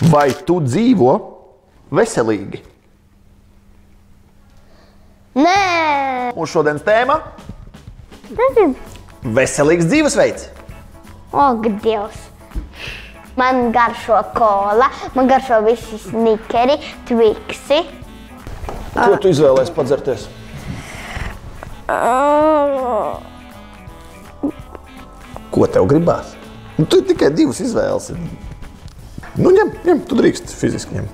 Vai tu dzīvo veselīgi? Nē! Mūsu šodienas tēma? Nezinu. Veselīgs dzīvesveids. Ak, Dievs! Man garšo kola, man garšo visi snikeri, tviksi. Ko tu izvēlēsi padzerties? Ko tev gribās? Nu, tu tikai divas izvēles. Nu, ņem, tu drīkst fiziski ņemt.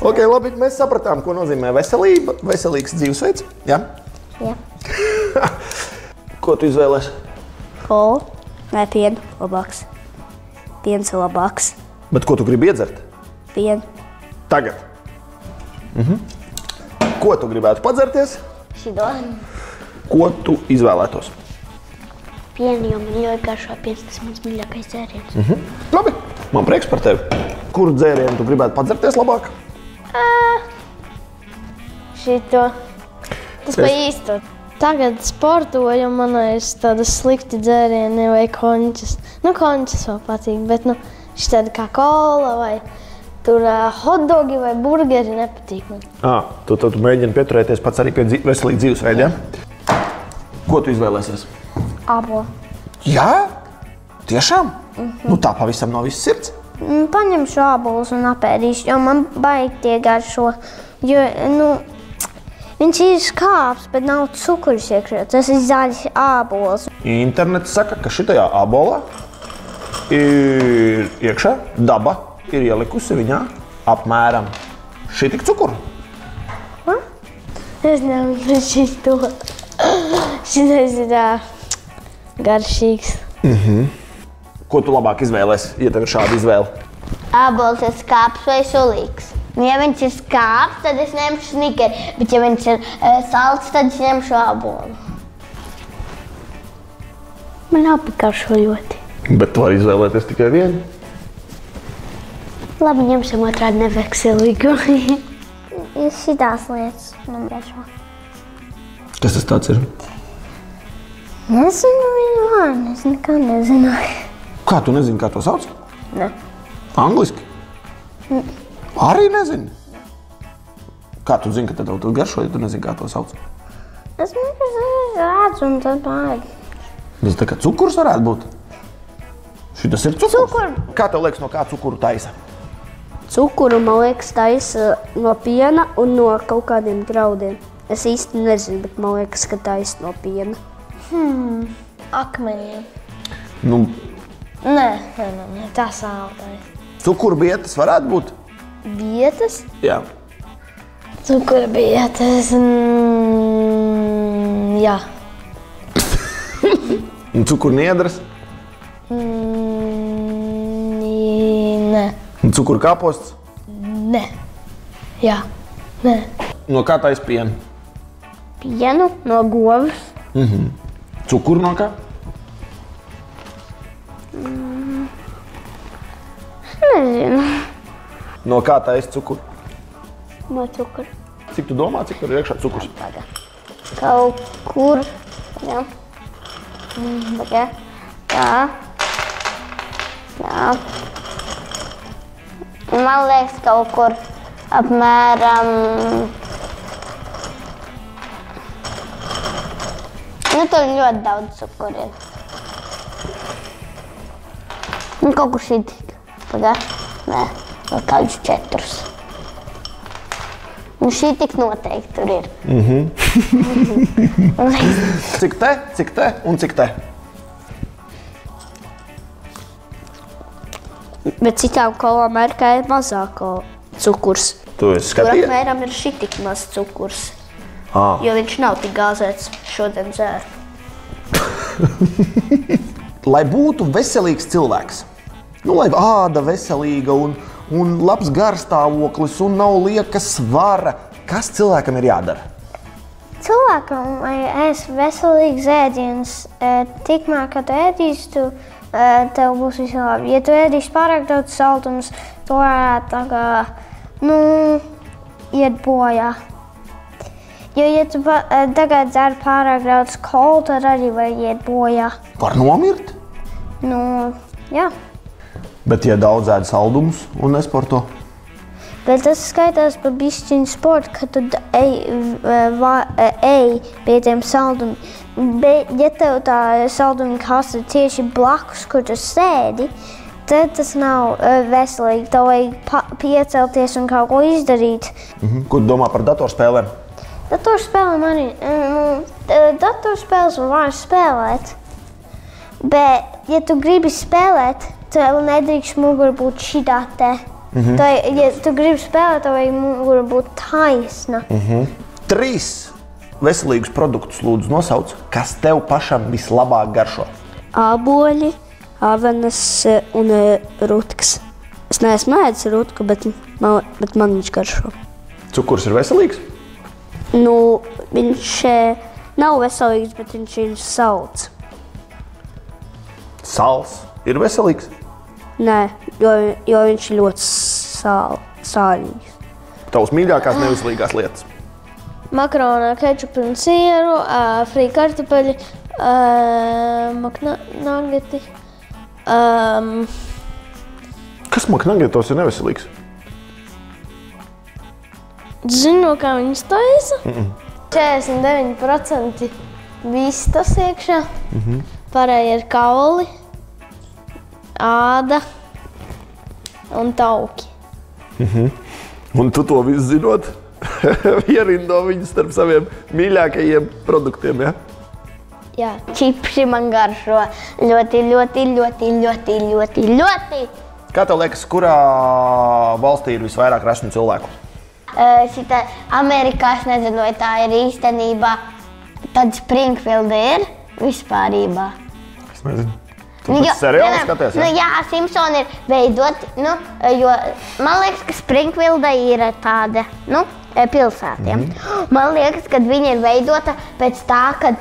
Ok, labi, mēs sapratām, ko nozīmē veselība, veselīgs dzīvesveids. Jā? Jā. Ko tu izvēlēsi? Kola vai pienu labāks. Piens ir labāks. Bet ko tu gribi iedzert? Pienu. Tagad. Ko tu gribētu padzerties? Šido. Ko tu izvēlētos? Pienu, jo man ļoti garšo piens, tas mans mīļākais dzēriens. Labi, man prieks par tevi. Kuru dzērienu tu gribētu padzerties labāk? Šito. Tas pa īsto. Tagad sportoju, man ir tādas slikti dzērieni vai končas. Nu, končas vēl patīk, bet nu, šis tāda kā kola vai tur hotdogi vai burgeri nepatīk man. Tu mēģini pieturēties pats arī pie veselīga dzīvesveida, ja? Ko tu izvēlēsies? Abo. Jā? Tiešām? Nu, tā pavisam no visas sirds. Paņemšu ābolus un apēdīšu, jo man baigi tie garšo. Jo, nu, viņš ir skāps, bet nav cukurs iekšā. Tas ir zaļš ābols. Internets saka, ka šitajā ābolā ir iekšā daba ir ielikusi viņā apmēram šitik cukuru. Es nevaru šito. Šitais ir garšīgs. Ko tu labāk izvēlēsi, ja tev ir šāda izvēle? Ābols ir skāps vai sulīgs. Ja viņš ir skāps, tad es ņemšu snikeri, bet ja viņš ir salds, tad es ņemšu ābolu. Man abi garšo ļoti. Bet tu vari izvēlēties tikai vienu. Labi, ņemsim otrādi neveselīgu. Ir šitās lietas, man garšo. Kas tas tāds ir? Nezinu viņu vārdu, es nekā nezināju. Kā tu nezini, kā to sauc? Ne. Angliski? Arī nezini? Kā tu zini, ka tev tas garšo, ja tu nezini, kā to sauc? Es redzu un tad baigi. Tas tā kā cukurs varētu būt? Šitas ir cukurs? Cukuru. Kā tev liekas, no kā cukuru taisa? Cukuru, man liekas, taisa no piena un no kaut kādiem graudiem. Es īsti nezinu, bet man liekas, ka taisa no piena. Akmeņiem. Nu, Nē, tā sāltai. cukuru bietas varētu būt? Vietas? Jā. Cukura bietas. Jā. Un cukuru niedras? Nē. Un cukuru kāposts? Nē. Jā. Nē. No kā taisa pienu? Pienu no govs. Cukuru no kā? Nezinu. No kā taisa cukuru? No cukura. Cik tu domā, cik tur ir iekšā cukurs? Kaut kur. Jā. Tagad. Tā. Jā. Man liekas, kaut kur apmēram. Nu, tur ļoti daudz cukuru ir. Nu, kaut kur šitī. Tagad. Nē, vēl kādus 4. Nu, šī tik noteikti tur ir. Cik te un cik te? Bet citām kolām mērkā ir mazāk cukurs. Tu esi Tur skatījies? apmēram ir šitik maz cukurs. Ā. Jo viņš nav tik gāzēts šodien dzēr. Lai būtu veselīgs cilvēks, nu, lai āda veselīga un labs garstāvoklis un nav lieka svara, kas cilvēkam ir jādara? Cilvēkam, lai ēst veselīgs ēdiens, tikmēr, kad tu ēdīsi, tev būs visi labi. Ja tu ēdīsi pārāk daudz saltumus, tu varētu tā kā, iet bojā. Jo, ja tu tagad dzer pārāk daudz kolu, tad arī var iet bojā. Var nomirt? Nu, jā. Bet, ja daudz ēd saldumus un nesporto? Bet tas skaitās par bišķiņu sportu, ka tu ej pie tiem saldumiem. Bet, ja tev tā saldumi kasa ir tieši blakus, kur tu sēdi, tad tas nav veselīgi. Tev vajag piecelties un kaut ko izdarīt. Ko domā par datorspēlēm? Datorspēlēm arī. Datorspēles var spēlēt. Bet, ja tu gribi spēlēt, tev nedrīkst mugura būt šitā te. Ja tu gribi spēlēt, tev vajag mugura būt taisna. 3 veselīgus produktus lūdzu nosauc, kas tev pašam vislabāk garšo. Āboļi, avenes un rutkas. Es neesmu ēdis rutku, bet man viņš garšo. Cukurs ir veselīgs? Nu, viņš nav veselīgs, bet viņš ir salds. Sals ir veselīgs? Nē, jo viņš ir ļoti sāļīgs. Tavs mīļākās neveselīgās lietas? Makaroni, kečupi un sieru, frī kartupeļi, maknageti. Kas maknagetos ir neveselīgs? Zinu, kā viņas taisa. 49% vistas iekšā, pārējie ir kauli, āda un tauki. Un tu to visu zinot, ierindo viņus starp saviem mīļākajiem produktiem, ja? Jā. Čipsi man garšo ļoti. Kā tev liekas, kurā valstī ir visvairāk resnu cilvēku? Šitā Amerikā, es nezinu, vai tā ir īstenībā, tad Springfielda ir vispārībā. Es nezinu. Tu pēc seriāla skaties, ja? Jā, Simpsoni ir veidoti, jo man liekas, ka Springfielda ir tāda, pilsētiem. Man liekas, ka viņa ir veidota pēc tā, ka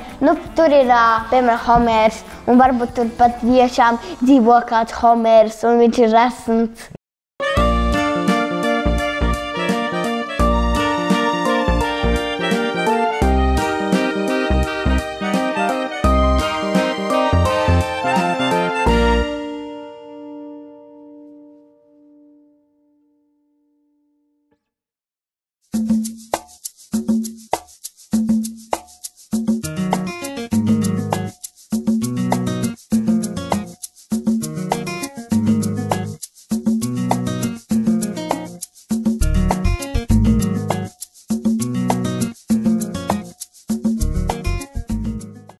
tur ir, piemēram, Homērs, un varbūt tur pat tiešām dzīvo kāds Homērs, un viņš ir resns.